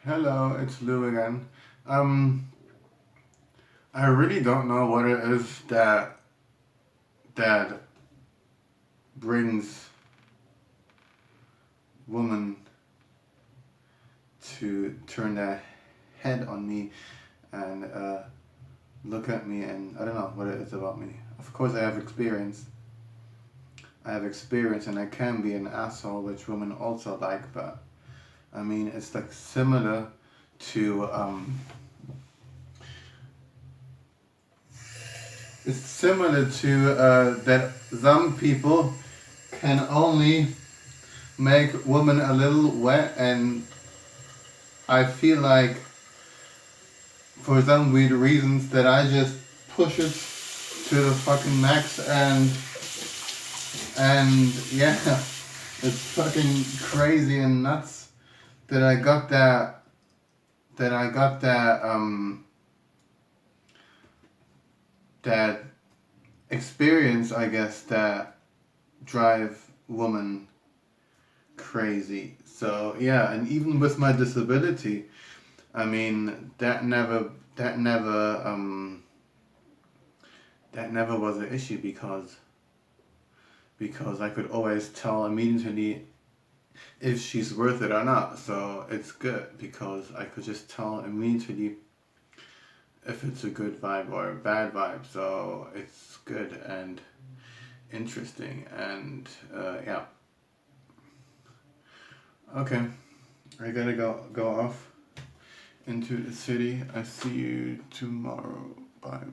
Hello, it's Lou again. Um, I really don't know what it is that brings women to turn their head on me and look at me, and I don't know what it is about me. Of course, I have experience. I have experience, and I can be an asshole, which women also like. But I mean, it's like similar to It's similar to that some people can only make women a little wet, and I feel like for some weird reasons that I just push it to the fucking max, and yeah, it's fucking crazy and nuts that I got that experience, I guess, that drive women crazy. So yeah, and even with my disability, I mean that never was an issue because I could always tell immediately if she's worth it or not. So it's good because I could just tell immediately if it's a good vibe or a bad vibe. So it's good and interesting, and yeah. Okay, I gotta go off into the city. I see you tomorrow. Bye.